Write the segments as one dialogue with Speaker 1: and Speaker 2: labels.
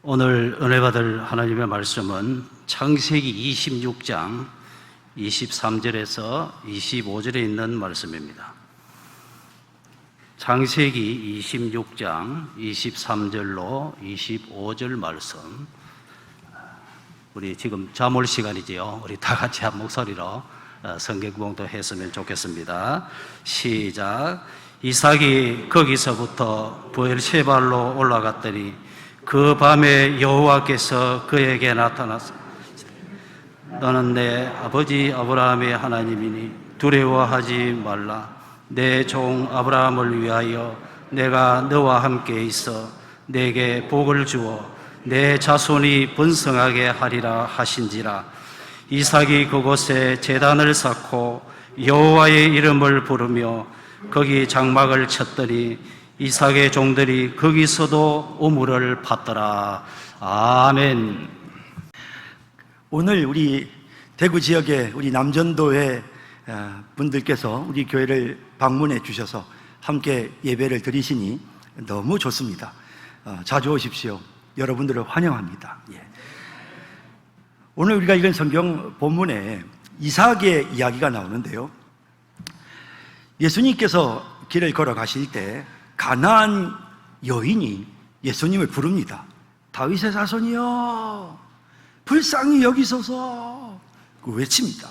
Speaker 1: 오늘 은혜 받을 하나님의 말씀은 창세기 26장 23절에서 25절에 있는 말씀입니다. 창세기 26장 23절로 25절 말씀. 우리 지금 잠올 시간이지요. 우리 다 같이 한 목소리로 성경 봉독했으면 좋겠습니다. 시작. 이삭이 거기서부터 브엘셰바로 올라갔더니 그 밤에 여호와께서 그에게 나타나서 너는 내 아버지 아브라함의 하나님이니 두려워하지 말라. 내 종 아브라함을 위하여 내가 너와 함께 있어 내게 복을 주어 내 자손이 번성하게 하리라 하신지라. 이삭이 그곳에 제단을 쌓고 여호와의 이름을 부르며 거기 장막을 쳤더니 이삭의 종들이 거기서도 우물을 팠더라. 아멘.
Speaker 2: 오늘 우리 대구 지역의 우리 남전도회 분들께서 우리 교회를 방문해 주셔서 함께 예배를 드리시니 너무 좋습니다. 자주 오십시오. 여러분들을 환영합니다. 오늘 우리가 읽은 성경 본문에 이삭의 이야기가 나오는데요, 예수님께서 길을 걸어가실 때 가나안 여인이 예수님을 부릅니다. 다윗의 자손이여 불쌍히 여기소서 외칩니다.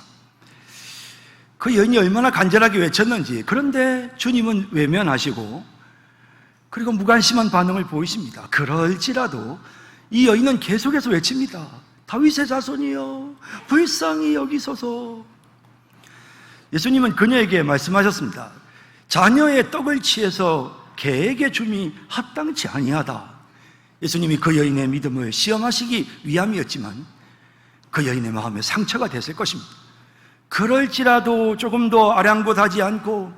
Speaker 2: 그 여인이 얼마나 간절하게 외쳤는지. 그런데 주님은 외면하시고 그리고 무관심한 반응을 보이십니다. 그럴지라도 이 여인은 계속해서 외칩니다. 다윗의 자손이여 불쌍히 여기소서. 예수님은 그녀에게 말씀하셨습니다. 자녀의 떡을 취해서 개에게 줌이 합당치 아니하다. 예수님이 그 여인의 믿음을 시험하시기 위함이었지만 그 여인의 마음에 상처가 됐을 것입니다. 그럴지라도 조금 더 아랑곳하지 않고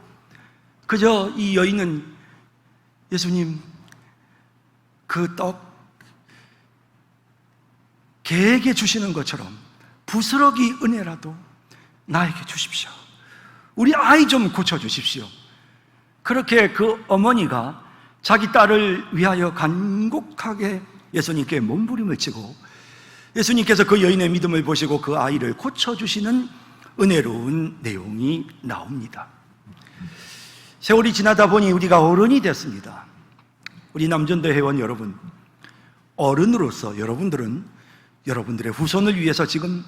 Speaker 2: 그저 이 여인은 예수님, 그 떡 개에게 주시는 것처럼 부스러기 은혜라도 나에게 주십시오. 우리 아이 좀 고쳐주십시오. 그렇게 그 어머니가 자기 딸을 위하여 간곡하게 예수님께 몸부림을 치고 예수님께서 그 여인의 믿음을 보시고 그 아이를 고쳐주시는 은혜로운 내용이 나옵니다. 세월이 지나다 보니 우리가 어른이 됐습니다. 우리 남전도 회원 여러분, 어른으로서 여러분들은 여러분들의 후손을 위해서 지금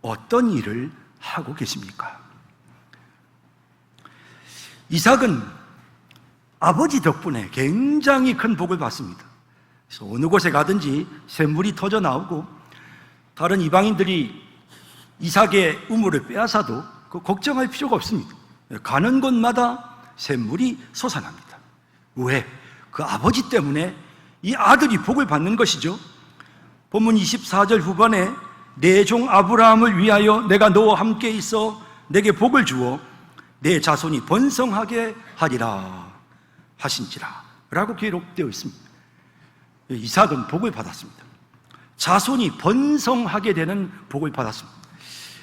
Speaker 2: 어떤 일을 하고 계십니까? 이삭은 아버지 덕분에 굉장히 큰 복을 받습니다. 그래서 어느 곳에 가든지 샘물이 터져 나오고 다른 이방인들이 이삭의 우물을 빼앗아도 걱정할 필요가 없습니다. 가는 곳마다 샘물이 솟아납니다. 왜? 그 아버지 때문에 이 아들이 복을 받는 것이죠. 본문 24절 후반에 내 종 아브라함을 위하여 내가 너와 함께 있어 내게 복을 주어 내 자손이 번성하게 하리라 하신지라 라고 기록되어 있습니다. 이삭은 복을 받았습니다. 자손이 번성하게 되는 복을 받았습니다.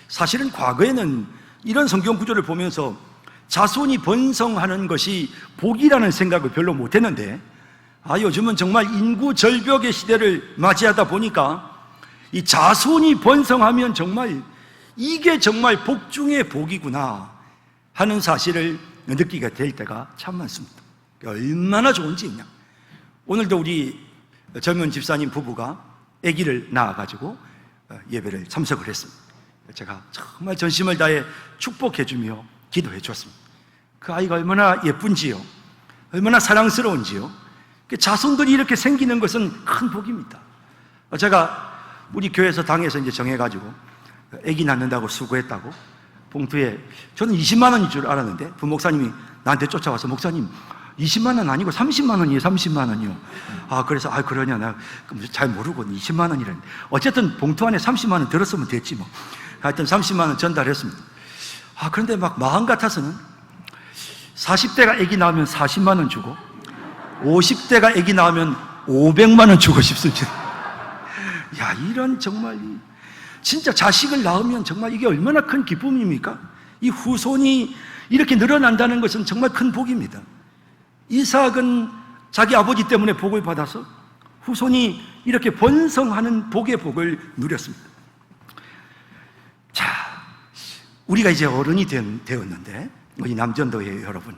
Speaker 2: 사실은 과거에는 이런 성경 구조를 보면서 자손이 번성하는 것이 복이라는 생각을 별로 못했는데 요즘은 정말 인구 절벽의 시대를 맞이하다 보니까 이 자손이 번성하면 정말 이게 정말 복 중의 복이구나 하는 사실을 느끼게 될 때가 참 많습니다. 얼마나 좋은지 그냥. 오늘도 우리 젊은 집사님 부부가 아기를 낳아가지고 예배를 참석을 했습니다. 제가 정말 전심을 다해 축복해주며 기도해 주었습니다. 그 아이가 얼마나 예쁜지요, 얼마나 사랑스러운지요. 자손들이 이렇게 생기는 것은 큰 복입니다. 제가 우리 교회에서 당에서 이제 정해가지고 아기 낳는다고 수고했다고 봉투에, 저는 20만 원인 줄 알았는데 부목사님이 나한테 쫓아와서 목사님 20만 원 아니고 30만 원이에요. 30만 원이요. 그래서 그러냐, 나 잘 모르고 20만 원이랬는데 어쨌든 봉투 안에 30만 원 들었으면 됐지 뭐. 하여튼 30만 원 전달했습니다. 그런데 막 마음 같아서는 40대가 아기 낳으면 40만 원 주고 50대가 아기 낳으면 500만 원 주고 싶습니다. 이런 정말 진짜 자식을 낳으면 정말 이게 얼마나 큰 기쁨입니까? 이 후손이 이렇게 늘어난다는 것은 정말 큰 복입니다. 이삭은 자기 아버지 때문에 복을 받아서 후손이 이렇게 번성하는 복의 복을 누렸습니다. 자, 우리가 이제 어른이 되었는데, 우리 남전도의 여러분,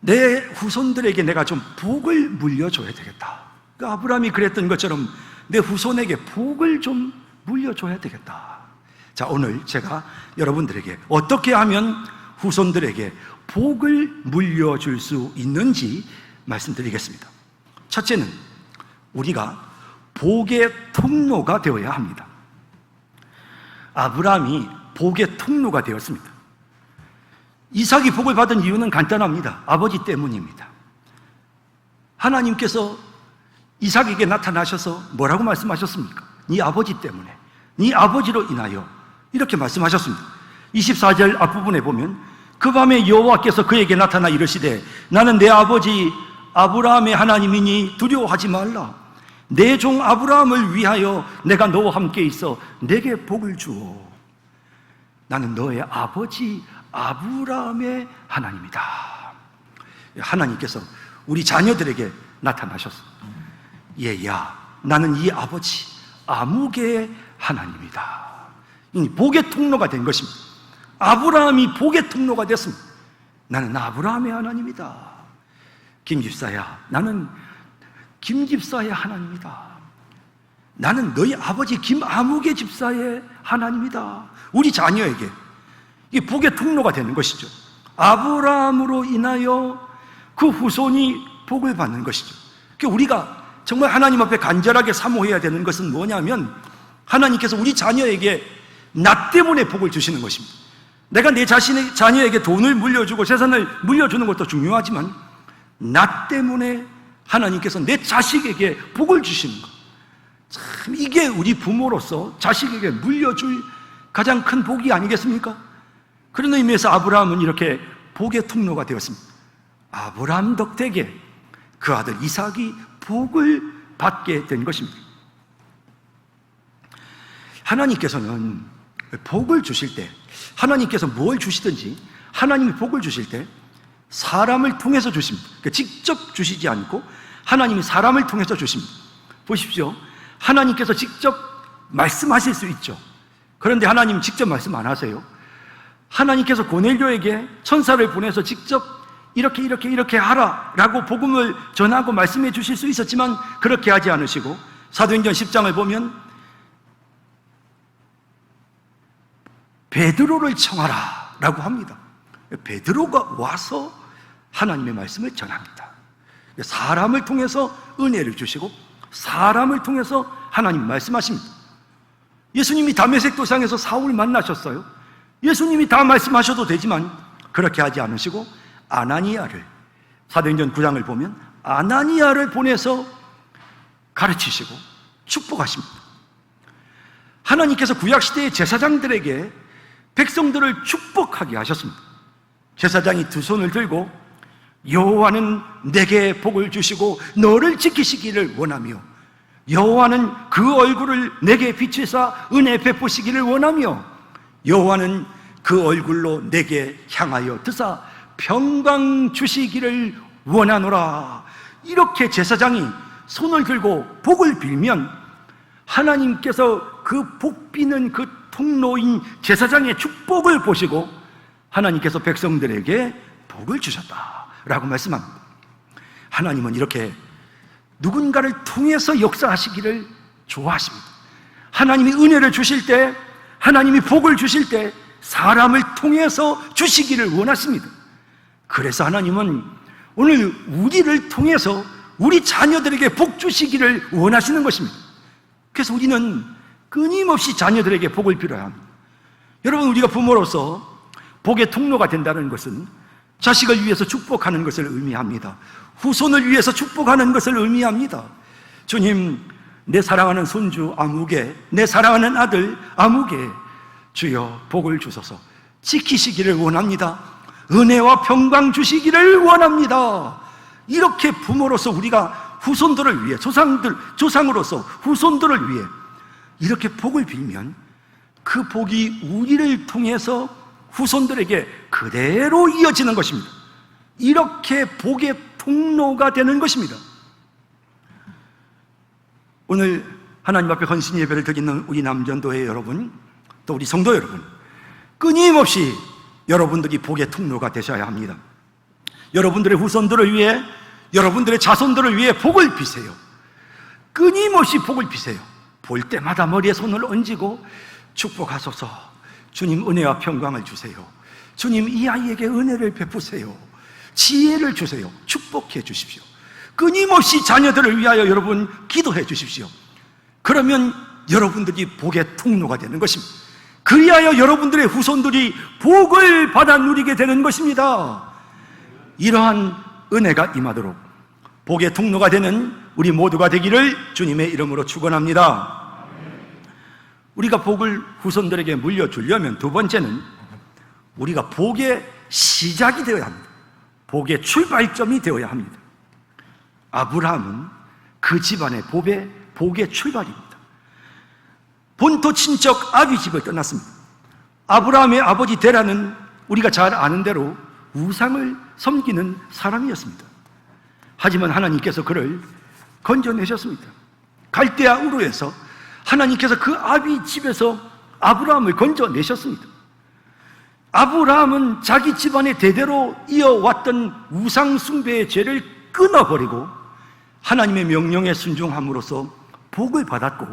Speaker 2: 내 후손들에게 내가 좀 복을 물려줘야 되겠다. 그 아브라함이 그랬던 것처럼 내 후손에게 복을 좀 물려줘야 되겠다. 자, 오늘 제가 여러분들에게 어떻게 하면 후손들에게 복을 물려줄 수 있는지 말씀드리겠습니다. 첫째는 우리가 복의 통로가 되어야 합니다. 아브라함이 복의 통로가 되었습니다. 이삭이 복을 받은 이유는 간단합니다. 아버지 때문입니다. 하나님께서 이삭에게 나타나셔서 뭐라고 말씀하셨습니까? 네 아버지 때문에, 네 아버지로 인하여 이렇게 말씀하셨습니다. 24절 앞부분에 보면 그 밤에 여호와께서 그에게 나타나 이르시되 나는 내 아버지 아브라함의 하나님이니 두려워하지 말라. 내 종 아브라함을 위하여 내가 너와 함께 있어 내게 복을 주오. 나는 너의 아버지 아브라함의 하나님이다. 하나님께서 우리 자녀들에게 나타나셨어. 얘야, 나는 이 아버지 아무개의 하나님이다. 이 복의 통로가 된 것입니다. 아브라함이 복의 통로가 됐습니다. 나는 아브라함의 하나님이다. 김집사야, 나는 김집사의 하나님이다. 나는 너희 아버지 김아무개 집사의 하나님이다. 우리 자녀에게 이 복의 통로가 되는 것이죠. 아브라함으로 인하여 그 후손이 복을 받는 것이죠. 그러니까 우리가 정말 하나님 앞에 간절하게 사모해야 되는 것은 뭐냐면 하나님께서 우리 자녀에게 나 때문에 복을 주시는 것입니다. 내가 내 자신의 자녀에게 돈을 물려주고 재산을 물려주는 것도 중요하지만 나 때문에 하나님께서 내 자식에게 복을 주시는 것, 참 이게 우리 부모로서 자식에게 물려줄 가장 큰 복이 아니겠습니까? 그런 의미에서 아브라함은 이렇게 복의 통로가 되었습니다. 아브라함 덕택에 그 아들 이삭이 복을 받게 된 것입니다. 하나님께서는 복을 주실 때, 하나님께서 뭘 주시든지 하나님이 복을 주실 때 사람을 통해서 주십니다. 그러니까 직접 주시지 않고 하나님이 사람을 통해서 주십니다. 보십시오. 하나님께서 직접 말씀하실 수 있죠. 그런데 하나님 직접 말씀 안 하세요. 하나님께서 고넬료에게 천사를 보내서 직접 이렇게 하라라고 복음을 전하고 말씀해 주실 수 있었지만 그렇게 하지 않으시고 사도행전 10장을 보면 베드로를 청하라 라고 합니다. 베드로가 와서 하나님의 말씀을 전합니다. 사람을 통해서 은혜를 주시고 사람을 통해서 하나님 말씀하십니다. 예수님이 다메섹 도상에서 사울을 만나셨어요. 예수님이 다 말씀하셔도 되지만 그렇게 하지 않으시고 아나니아를, 사도행전 9장을 보면 아나니아를 보내서 가르치시고 축복하십니다. 하나님께서 구약시대의 제사장들에게 백성들을 축복하게 하셨습니다. 제사장이 두 손을 들고 여호와는 내게 복을 주시고 너를 지키시기를 원하며 여호와는 그 얼굴을 내게 비추사 은혜 베푸시기를 원하며 여호와는 그 얼굴로 내게 향하여 드사 평강 주시기를 원하노라. 이렇게 제사장이 손을 들고 복을 빌면 하나님께서 그 복 비는 그 통로인 제사장의 축복을 보시고 하나님께서 백성들에게 복을 주셨다라고 말씀합니다. 하나님은 이렇게 누군가를 통해서 역사하시기를 좋아하십니다. 하나님이 은혜를 주실 때, 하나님이 복을 주실 때 사람을 통해서 주시기를 원하십니다. 그래서 하나님은 오늘 우리를 통해서 우리 자녀들에게 복 주시기를 원하시는 것입니다. 그래서 우리는 끊임없이 자녀들에게 복을 빌어야 합니다. 여러분, 우리가 부모로서 복의 통로가 된다는 것은 자식을 위해서 축복하는 것을 의미합니다. 후손을 위해서 축복하는 것을 의미합니다. 주님, 내 사랑하는 손주 아무개, 내 사랑하는 아들 아무개, 주여 복을 주소서, 지키시기를 원합니다. 은혜와 평강 주시기를 원합니다. 이렇게 부모로서 우리가 후손들을 위해, 조상으로서 후손들을 위해 이렇게 복을 빌면 그 복이 우리를 통해서 후손들에게 그대로 이어지는 것입니다. 이렇게 복의 통로가 되는 것입니다. 오늘 하나님 앞에 헌신 예배를 드리는 우리 남전도회 여러분, 또 우리 성도 여러분, 끊임없이 여러분들이 복의 통로가 되셔야 합니다. 여러분들의 후손들을 위해, 여러분들의 자손들을 위해 복을 비세요. 끊임없이 복을 비세요. 볼 때마다 머리에 손을 얹고 축복하소서. 주님 은혜와 평강을 주세요. 주님 이 아이에게 은혜를 베푸세요. 지혜를 주세요. 축복해 주십시오. 끊임없이 자녀들을 위하여 여러분 기도해 주십시오. 그러면 여러분들이 복의 통로가 되는 것입니다. 그리하여 여러분들의 후손들이 복을 받아 누리게 되는 것입니다. 이러한 은혜가 임하도록 복의 통로가 되는 우리 모두가 되기를 주님의 이름으로 축원합니다. 우리가 복을 후손들에게 물려주려면 두 번째는 우리가 복의 시작이 되어야 합니다. 복의 출발점이 되어야 합니다. 아브라함은 그 집안의 복의 출발입니다. 본토 친척 아비 집을 떠났습니다. 아브라함의 아버지 데라는 우리가 잘 아는 대로 우상을 섬기는 사람이었습니다. 하지만 하나님께서 그를 건져내셨습니다. 갈대아 우르에서 하나님께서 그 아비 집에서 아브라함을 건져내셨습니다. 아브라함은 자기 집안의 대대로 이어왔던 우상 숭배의 죄를 끊어버리고 하나님의 명령에 순종함으로써 복을 받았고,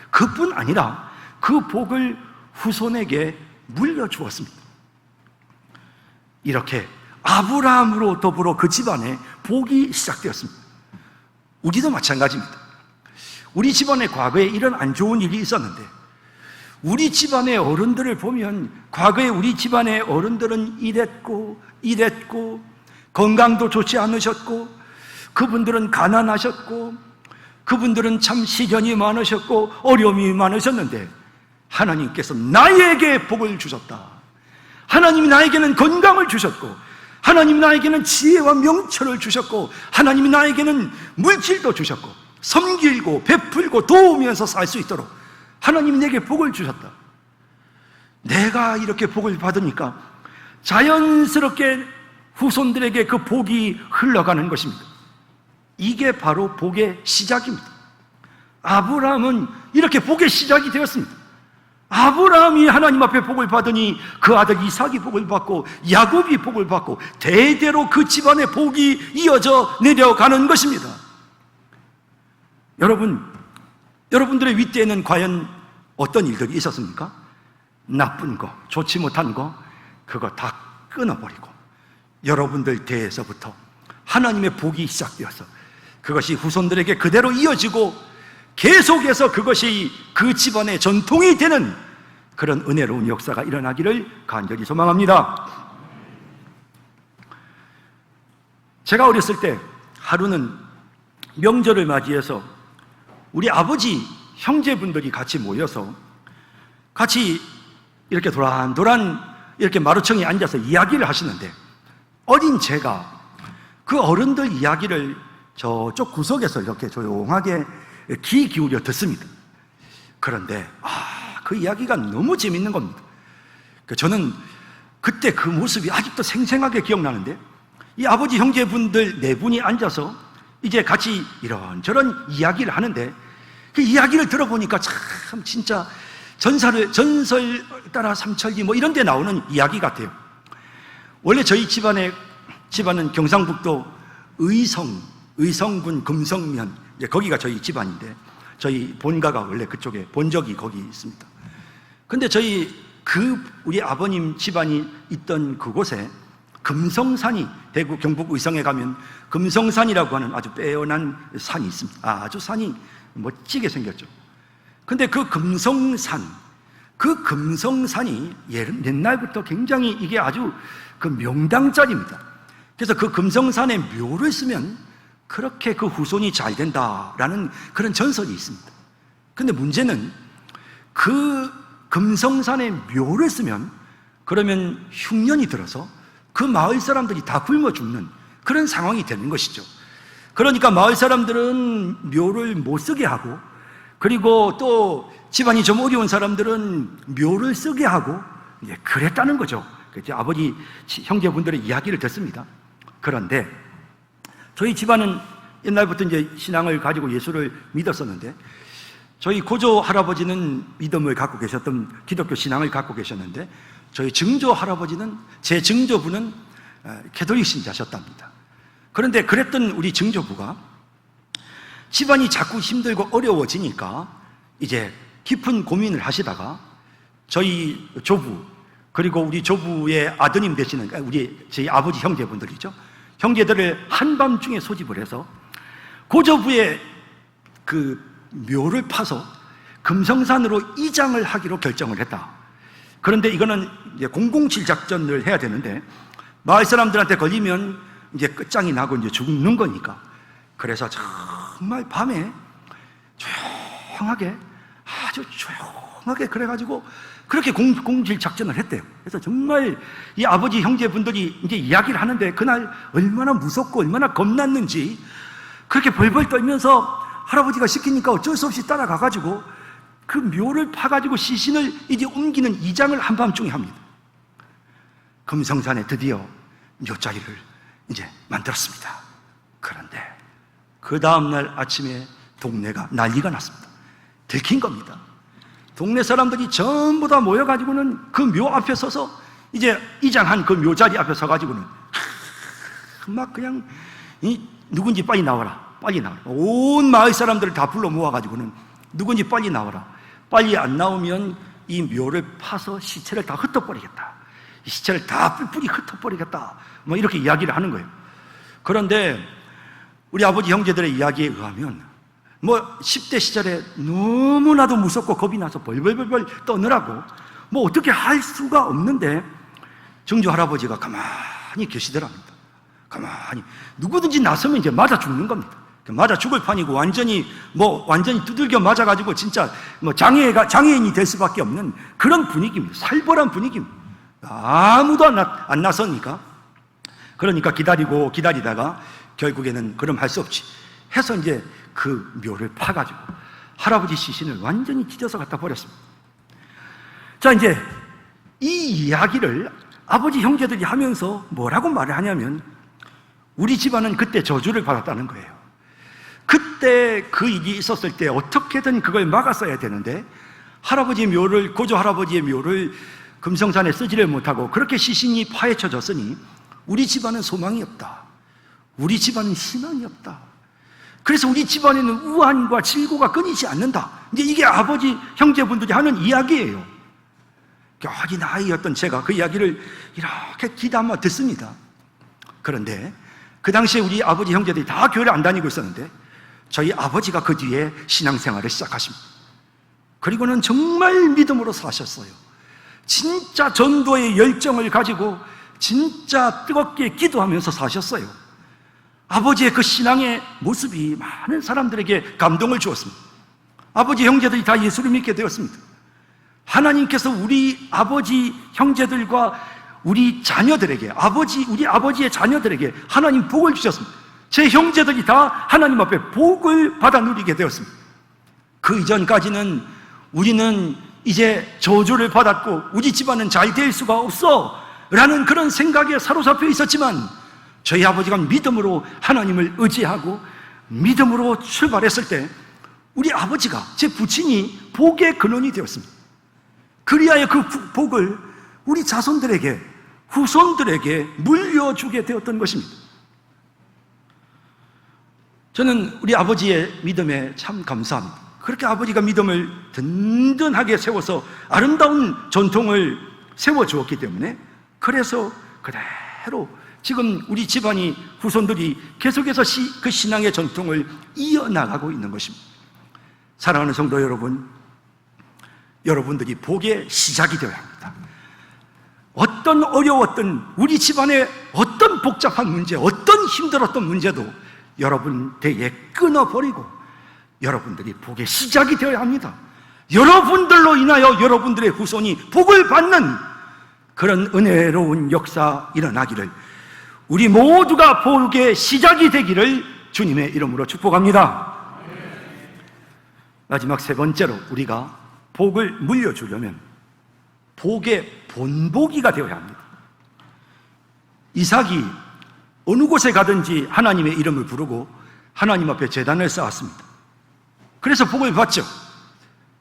Speaker 2: 그뿐 아니라 그 복을 후손에게 물려주었습니다. 이렇게 아브라함으로 더불어 그 집안에 복이 시작되었습니다. 우리도 마찬가지입니다. 우리 집안에 과거에 이런 안 좋은 일이 있었는데 우리 집안의 어른들을 보면 과거에 우리 집안의 어른들은 이랬고 건강도 좋지 않으셨고 그분들은 가난하셨고 그분들은 참 시련이 많으셨고 어려움이 많으셨는데 하나님께서 나에게 복을 주셨다. 하나님이 나에게는 건강을 주셨고 하나님이 나에게는 지혜와 명철을 주셨고 하나님이 나에게는 물질도 주셨고 섬기고 베풀고 도우면서 살 수 있도록 하나님이 내게 복을 주셨다. 내가 이렇게 복을 받으니까 자연스럽게 후손들에게 그 복이 흘러가는 것입니다. 이게 바로 복의 시작입니다. 아브라함은 이렇게 복의 시작이 되었습니다. 아브라함이 하나님 앞에 복을 받으니 그 아들 이삭이 복을 받고 야곱이 복을 받고 대대로 그 집안의 복이 이어져 내려가는 것입니다. 여러분들의 윗대에는 과연 어떤 일들이 있었습니까? 나쁜 거, 좋지 못한 거, 그거 다 끊어버리고 여러분들 대에서부터 하나님의 복이 시작되어서 그것이 후손들에게 그대로 이어지고 계속해서 그것이 그 집안의 전통이 되는 그런 은혜로운 역사가 일어나기를 간절히 소망합니다. 제가 어렸을 때 하루는 명절을 맞이해서 우리 아버지 형제분들이 같이 모여서 같이 이렇게 도란도란 이렇게 마루청에 앉아서 이야기를 하시는데 어린 제가 그 어른들 이야기를 저쪽 구석에서 이렇게 조용하게 귀 기울여 듣습니다. 그런데 그 이야기가 너무 재밌는 겁니다. 저는 그때 그 모습이 아직도 생생하게 기억나는데 이 아버지 형제분들 네 분이 앉아서 이제 같이 이런저런 이야기를 하는데 그 이야기를 들어보니까 참 진짜 전설 따라 삼천리 뭐 이런 데 나오는 이야기 같아요. 원래 저희 집안은 경상북도 의성군 금성면, 거기가 저희 집안인데 저희 본가가 원래 그쪽에 본적이 거기 있습니다. 근데 우리 아버님 집안이 있던 그곳에 금성산이, 대구 경북 의성에 가면 금성산이라고 하는 아주 빼어난 산이 있습니다. 아주 산이 멋지게 생겼죠. 근데 그 금성산이 옛날부터 굉장히 이게 아주 그 명당자리입니다. 그래서 그 금성산에 묘를 쓰면 그렇게 그 후손이 잘 된다라는 그런 전설이 있습니다. 근데 문제는 그 금성산에 묘를 쓰면 그러면 흉년이 들어서 그 마을 사람들이 다 굶어 죽는 그런 상황이 되는 것이죠. 그러니까 마을 사람들은 묘를 못 쓰게 하고, 그리고 또 집안이 좀 어려운 사람들은 묘를 쓰게 하고, 그랬다는 거죠. 아버지 형제분들의 이야기를 듣습니다. 그런데 저희 집안은 옛날부터 이제 신앙을 가지고 예수를 믿었었는데, 저희 고조 할아버지는 믿음을 갖고 계셨던 기독교 신앙을 갖고 계셨는데, 저희 증조 할아버지는, 제 증조부는 캐톨릭 신자셨답니다. 그런데 그랬던 우리 증조부가 집안이 자꾸 힘들고 어려워지니까 이제 깊은 고민을 하시다가 저희 조부, 그리고 우리 조부의 아드님 되시는 저희 아버지 형제분들이죠. 형제들을 한밤중에 소집을 해서 고조부의 그 묘를 파서 금성산으로 이장을 하기로 결정을 했다. 그런데 이거는 이제 007 작전을 해야 되는데 마을 사람들한테 걸리면 이제 끝장이 나고 이제 죽는 거니까, 그래서 정말 밤에 조용하게, 아주 조용하게 그래가지고 그렇게 007 작전을 했대요. 그래서 정말 이 아버지 형제분들이 이제 이야기를 하는데 그날 얼마나 무섭고 얼마나 겁났는지, 그렇게 벌벌 떨면서 할아버지가 시키니까 어쩔 수 없이 따라가가지고 그 묘를 파가지고 시신을 이제 옮기는 이장을 한밤중에 합니다. 금성산에 드디어 묘자리를 이제 만들었습니다. 그런데 그 다음날 아침에 동네가 난리가 났습니다. 들킨 겁니다. 동네 사람들이 전부 다 모여가지고는 그 묘 앞에 서서 이제 이장한 그 묘자리 앞에 서가지고는 막 그냥 누군지 빨리 나와라, 빨리 나와라. 온 마을 사람들을 다 불러 모아가지고는 누군지 빨리 나와라. 빨리 안 나오면 이 묘를 파서 시체를 다 흩어버리겠다. 이 시체를 다 뿔뿔이 흩어버리겠다. 뭐 이렇게 이야기를 하는 거예요. 그런데 우리 아버지 형제들의 이야기에 의하면 10대 시절에 너무나도 무섭고 겁이 나서 벌벌벌벌 떠느라고 어떻게 할 수가 없는데 증조 할아버지가 가만히 계시더랍니다. 가만히. 누구든지 나서면 이제 맞아 죽는 겁니다. 맞아 죽을 판이고 완전히 두들겨 맞아가지고 진짜 장애인이 될 수밖에 없는 그런 분위기입니다. 살벌한 분위기입니다. 아무도 안 나서니까. 그러니까 기다리다가 결국에는 그럼 할 수 없지 해서 이제 그 묘를 파가지고 할아버지 시신을 완전히 찢어서 갖다 버렸습니다. 자, 이제 이 이야기를 아버지 형제들이 하면서 뭐라고 말을 하냐면, 우리 집안은 그때 저주를 받았다는 거예요. 그때 그 일이 있었을 때 어떻게든 그걸 막았어야 되는데 고조 할아버지의 묘를 금성산에 쓰지를 못하고 그렇게 시신이 파헤쳐졌으니 우리 집안은 소망이 없다. 우리 집안은 희망이 없다. 그래서 우리 집안에는 우환과 질고가 끊이지 않는다. 이제 이게 아버지 형제분들이 하는 이야기예요. 어린 아이였던 제가 그 이야기를 이렇게 귀담아 듣습니다. 그런데 그 당시에 우리 아버지 형제들이 다 교회를 안 다니고 있었는데 저희 아버지가 그 뒤에 신앙생활을 시작하십니다. 그리고는 정말 믿음으로 사셨어요. 진짜 전도의 열정을 가지고 진짜 뜨겁게 기도하면서 사셨어요. 아버지의 그 신앙의 모습이 많은 사람들에게 감동을 주었습니다. 아버지 형제들이 다 예수를 믿게 되었습니다. 하나님께서 우리 아버지 형제들과 우리 자녀들에게, 우리 아버지의 자녀들에게 하나님 복을 주셨습니다. 제 형제들이 다 하나님 앞에 복을 받아 누리게 되었습니다. 그 이전까지는 우리는 이제 저주를 받았고 우리 집안은 잘 될 수가 없어 라는 그런 생각에 사로잡혀 있었지만, 저희 아버지가 믿음으로 하나님을 의지하고 믿음으로 출발했을 때 우리 아버지가, 제 부친이 복의 근원이 되었습니다. 그리하여 그 복을 우리 자손들에게, 후손들에게 물려주게 되었던 것입니다. 저는 우리 아버지의 믿음에 참 감사합니다. 그렇게 아버지가 믿음을 든든하게 세워서 아름다운 전통을 세워주었기 때문에, 그래서 그대로 지금 우리 집안이, 후손들이 계속해서 그 신앙의 전통을 이어나가고 있는 것입니다. 사랑하는 성도 여러분, 여러분들이 복의 시작이 되어야 합니다. 어떤 어려웠던 우리 집안의 어떤 복잡한 문제, 어떤 힘들었던 문제도 여러분 대에 끊어버리고 여러분들이 복의 시작이 되어야 합니다. 여러분들로 인하여 여러분들의 후손이 복을 받는 그런 은혜로운 역사 일어나기를, 우리 모두가 복의 시작이 되기를 주님의 이름으로 축복합니다. 마지막 세 번째로, 우리가 복을 물려주려면 복의 본보기가 되어야 합니다. 이삭이 어느 곳에 가든지 하나님의 이름을 부르고 하나님 앞에 제단을 쌓았습니다. 그래서 복을 받죠.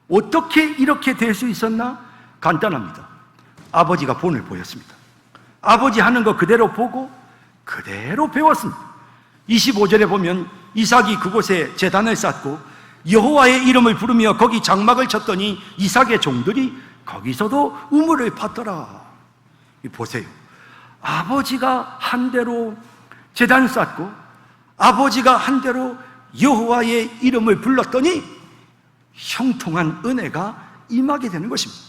Speaker 2: 어떻게 이렇게 될 수 있었나? 간단합니다. 아버지가 본을 보였습니다. 아버지 하는 거 그대로 보고 그대로 배웠습니다. 25절에 보면 이삭이 그곳에 제단을 쌓고 여호와의 이름을 부르며 거기 장막을 쳤더니 이삭의 종들이 거기서도 우물을 팠더라. 보세요. 아버지가 한 대로 제단 쌓고 아버지가 한 대로 여호와의 이름을 불렀더니 형통한 은혜가 임하게 되는 것입니다.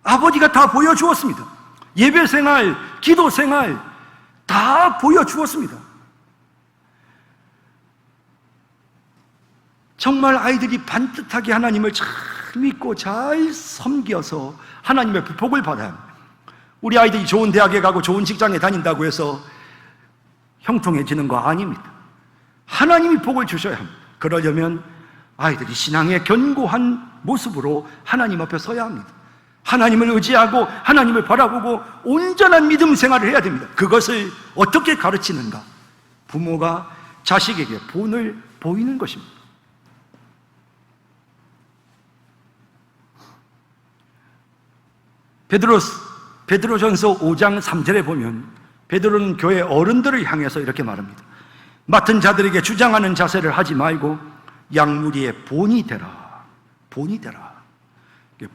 Speaker 2: 아버지가 다 보여주었습니다. 예배 생활, 기도 생활 다 보여주었습니다. 정말 아이들이 반듯하게 하나님을 잘 믿고 잘 섬겨서 하나님의 복을 받아야 합니다. 우리 아이들이 좋은 대학에 가고 좋은 직장에 다닌다고 해서 형통해지는 거 아닙니다. 하나님이 복을 주셔야 합니다. 그러려면 아이들이 신앙의 견고한 모습으로 하나님 앞에 서야 합니다. 하나님을 의지하고 하나님을 바라보고 온전한 믿음 생활을 해야 됩니다. 그것을 어떻게 가르치는가? 부모가 자식에게 본을 보이는 것입니다. 베드로전서 5장 3절에 보면 베드로는 교회 어른들을 향해서 이렇게 말합니다. 맡은 자들에게 주장하는 자세를 하지 말고 양무리의 본이 되라. 본이 되라.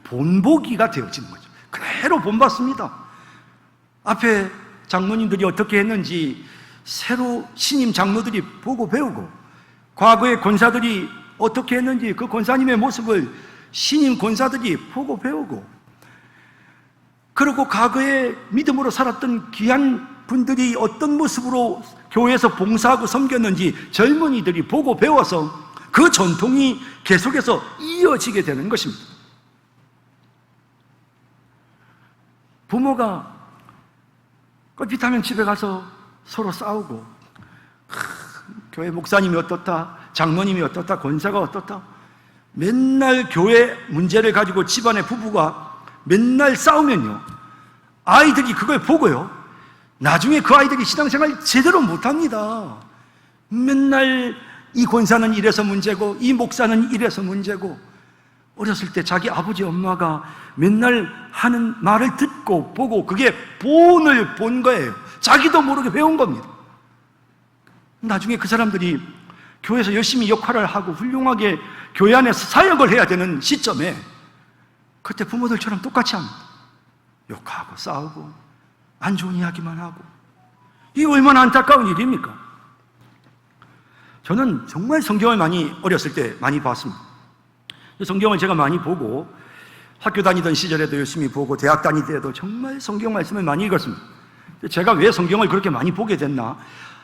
Speaker 2: 본보기가 되어지는 거죠. 그대로 본받습니다. 앞에 장로님들이 어떻게 했는지 새로 신임 장로들이 보고 배우고, 과거의 권사들이 어떻게 했는지 그 권사님의 모습을 신임 권사들이 보고 배우고, 그리고 과거에 믿음으로 살았던 귀한 분들이 어떤 모습으로 교회에서 봉사하고 섬겼는지 젊은이들이 보고 배워서 그 전통이 계속해서 이어지게 되는 것입니다. 부모가 껄핏하면 집에 가서 서로 싸우고, 교회 목사님이 어떻다, 장로님이 어떻다, 권사가 어떻다, 맨날 교회 문제를 가지고 집안의 부부가 맨날 싸우면요, 아이들이 그걸 보고요, 나중에 그 아이들이 신앙생활 제대로 못합니다. 맨날 이 권사는 이래서 문제고 이 목사는 이래서 문제고, 어렸을 때 자기 아버지 엄마가 맨날 하는 말을 듣고 보고 그게 본을 본 거예요. 자기도 모르게 배운 겁니다. 나중에 그 사람들이 교회에서 열심히 역할을 하고 훌륭하게 교회 안에서 사역을 해야 되는 시점에 그때 부모들처럼 똑같이 합니다. 욕하고 싸우고 안 좋은 이야기만 하고. 이게 얼마나 안타까운 일입니까? 저는 정말 성경을 어렸을 때 많이 봤습니다. 성경을 제가 많이 보고 학교 다니던 시절에도 열심히 보고 대학 다닐 때도 정말 성경 말씀을 많이 읽었습니다. 제가 왜 성경을 그렇게 많이 보게 됐나?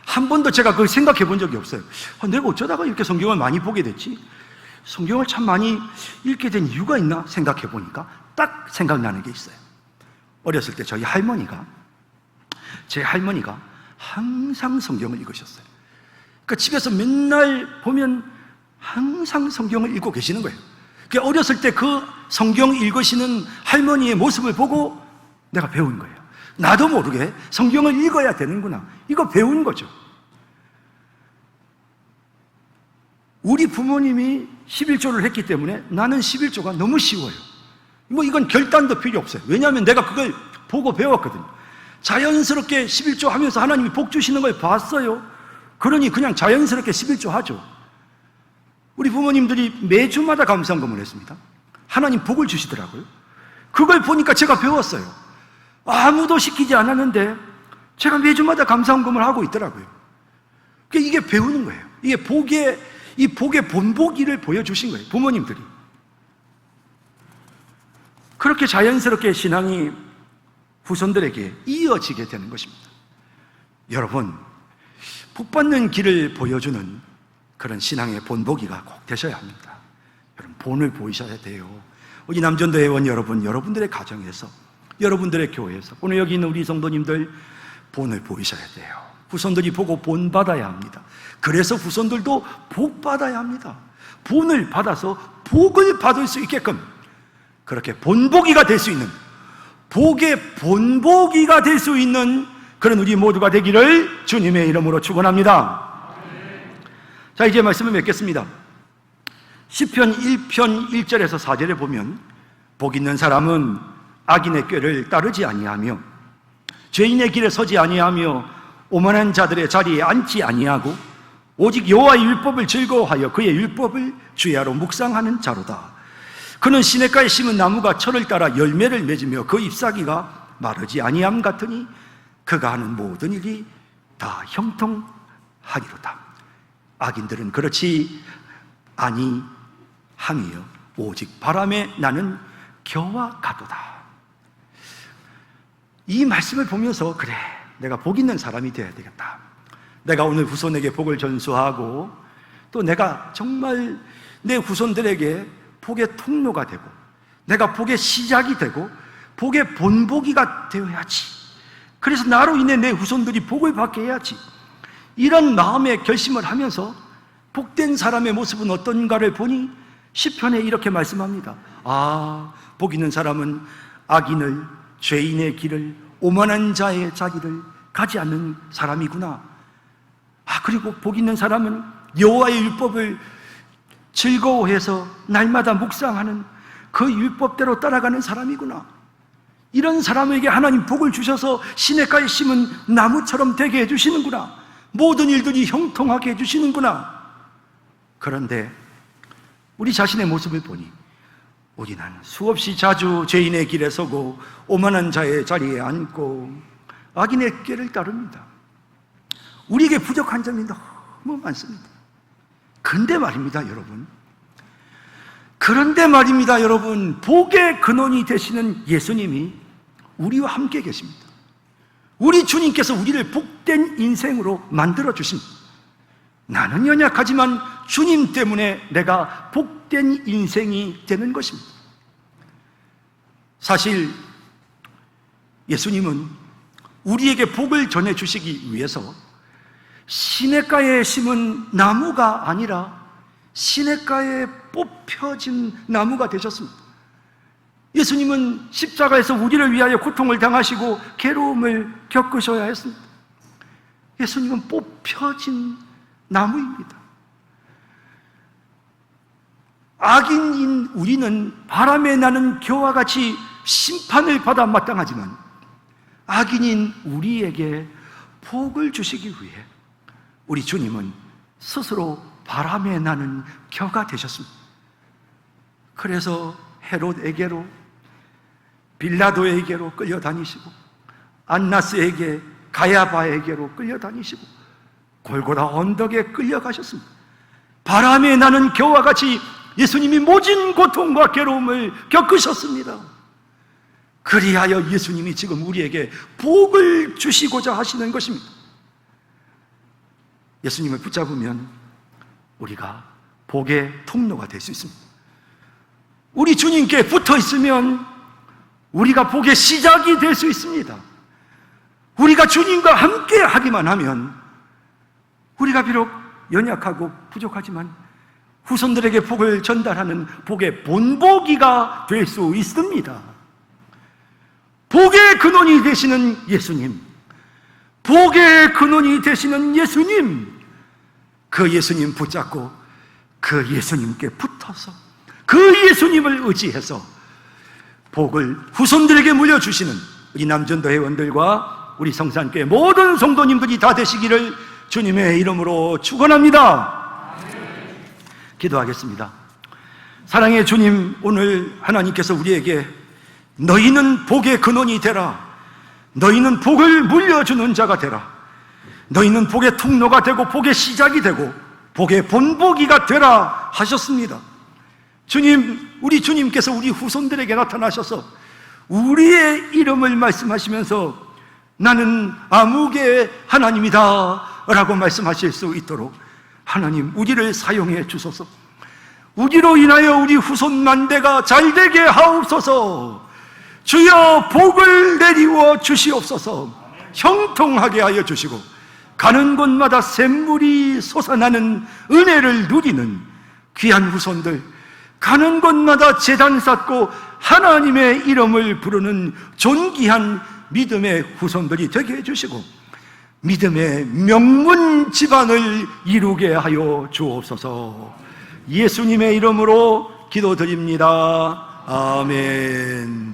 Speaker 2: 한 번도 제가 그걸 생각해 본 적이 없어요. 내가 어쩌다가 이렇게 성경을 많이 보게 됐지? 성경을 참 많이 읽게 된 이유가 있나 생각해 보니까 딱 생각나는 게 있어요. 어렸을 때 저희 할머니가, 제 할머니가 항상 성경을 읽으셨어요. 그러니까 집에서 맨날 보면 항상 성경을 읽고 계시는 거예요. 어렸을 때 그 성경 읽으시는 할머니의 모습을 보고 내가 배운 거예요. 나도 모르게 성경을 읽어야 되는구나. 이거 배운 거죠. 우리 부모님이 11조를 했기 때문에 나는 11조가 너무 쉬워요. 이건 결단도 필요 없어요. 왜냐하면 내가 그걸 보고 배웠거든요. 자연스럽게 11조 하면서 하나님이 복 주시는 걸 봤어요. 그러니 그냥 자연스럽게 11조 하죠. 우리 부모님들이 매주마다 감사헌금을 했습니다. 하나님 복을 주시더라고요. 그걸 보니까 제가 배웠어요. 아무도 시키지 않았는데 제가 매주마다 감사헌금을 하고 있더라고요. 이게 배우는 거예요. 이게 복의 본보기를 보여주신 거예요, 부모님들이. 그렇게 자연스럽게 신앙이 후손들에게 이어지게 되는 것입니다. 여러분, 복받는 길을 보여주는 그런 신앙의 본보기가 꼭 되셔야 합니다. 여러분, 본을 보이셔야 돼요. 우리 남전도 회원 여러분, 여러분들의 가정에서, 여러분들의 교회에서, 오늘 여기 있는 우리 성도님들 본을 보이셔야 돼요. 후손들이 보고 본 받아야 합니다. 그래서 후손들도 복 받아야 합니다. 본을 받아서 복을 받을 수 있게끔 그렇게 본보기가 될 수 있는, 복의 본보기가 될 수 있는 그런 우리 모두가 되기를 주님의 이름으로 축원합니다. 자, 이제 말씀을 맺겠습니다. 시편 1편 1절에서 4절에 보면 복 있는 사람은 악인의 꾀를 따르지 아니하며 죄인의 길에 서지 아니하며 오만한 자들의 자리에 앉지 아니하고 오직 여호와의 율법을 즐거워하여 그의 율법을 주야로 묵상하는 자로다. 그는 시냇가에 심은 나무가 철을 따라 열매를 맺으며 그 잎사귀가 마르지 아니함 같으니 그가 하는 모든 일이 다 형통하리로다. 악인들은 그렇지 아니함이요 오직 바람에 나는 겨와 같도다. 이 말씀을 보면서 그래, 내가 복 있는 사람이 되어야 되겠다. 내가 오늘 후손에게 복을 전수하고 또 내가 정말 내 후손들에게 복의 통로가 되고 내가 복의 시작이 되고 복의 본보기가 되어야지. 그래서 나로 인해 내 후손들이 복을 받게 해야지. 이런 마음의 결심을 하면서 복된 사람의 모습은 어떤가를 보니 시편에 이렇게 말씀합니다. 아, 복 있는 사람은 악인을, 죄인의 길을, 오만한 자의 자리를 가지 않는 사람이구나. 아, 그리고 복 있는 사람은 여호와의 율법을 즐거워해서 날마다 묵상하는 그 율법대로 따라가는 사람이구나. 이런 사람에게 하나님 복을 주셔서 시냇가에 심은 나무처럼 되게 해주시는구나. 모든 일들이 형통하게 해주시는구나. 그런데 우리 자신의 모습을 보니 우리는 수없이 자주 죄인의 길에 서고 오만한 자의 자리에 앉고 악인의 꾀를 따릅니다. 우리에게 부족한 점이 너무 많습니다. 그런데 말입니다, 여러분, 복의 근원이 되시는 예수님이 우리와 함께 계십니다. 우리 주님께서 우리를 복된 인생으로 만들어 주십니다. 나는 연약하지만 주님 때문에 내가 복된 인생이 되는 것입니다. 사실 예수님은 우리에게 복을 전해주시기 위해서 시냇가에 심은 나무가 아니라 시냇가에 뽑혀진 나무가 되셨습니다. 예수님은 십자가에서 우리를 위하여 고통을 당하시고 괴로움을 겪으셔야 했습니다. 예수님은 뽑혀진 나무입니다. 악인인 우리는 바람에 나는 겨와 같이 심판을 받아 마땅하지만 악인인 우리에게 복을 주시기 위해 우리 주님은 스스로 바람에 나는 겨가 되셨습니다. 그래서 헤롯에게로, 빌라도에게로 끌려다니시고 안나스에게, 가야바에게로 끌려다니시고 골고다 언덕에 끌려가셨습니다. 바람에 나는 겨와 같이 예수님이 모진 고통과 괴로움을 겪으셨습니다. 그리하여 예수님이 지금 우리에게 복을 주시고자 하시는 것입니다. 예수님을 붙잡으면 우리가 복의 통로가 될 수 있습니다. 우리 주님께 붙어 있으면 우리가 복의 시작이 될 수 있습니다. 우리가 주님과 함께 하기만 하면 우리가 비록 연약하고 부족하지만 후손들에게 복을 전달하는 복의 본보기가 될 수 있습니다. 복의 근원이 되시는 예수님, 복의 근원이 되시는 예수님, 그 예수님 붙잡고 그 예수님께 붙어서 그 예수님을 의지해서 복을 후손들에게 물려주시는 우리 남전도 회원들과 우리 성산교회 모든 성도님들이 다 되시기를 주님의 이름으로 축원합니다. 기도하겠습니다. 사랑의 주님, 오늘 하나님께서 우리에게 너희는 복의 근원이 되라, 너희는 복을 물려주는 자가 되라, 너희는 복의 통로가 되고 복의 시작이 되고 복의 본보기가 되라 하셨습니다. 주님, 우리 주님께서 우리 후손들에게 나타나셔서 우리의 이름을 말씀하시면서 나는 아무개 하나님이다 라고 말씀하실 수 있도록 하나님 우리를 사용해 주소서. 우리로 인하여 우리 후손 만대가 잘되게 하옵소서. 주여 복을 내리워 주시옵소서. 형통하게 하여 주시고 가는 곳마다 샘물이 솟아나는 은혜를 누리는 귀한 후손들, 가는 곳마다 제단 쌓고 하나님의 이름을 부르는 존귀한 믿음의 후손들이 되게 해주시고 믿음의 명문 집안을 이루게 하여 주옵소서. 예수님의 이름으로 기도드립니다. 아멘.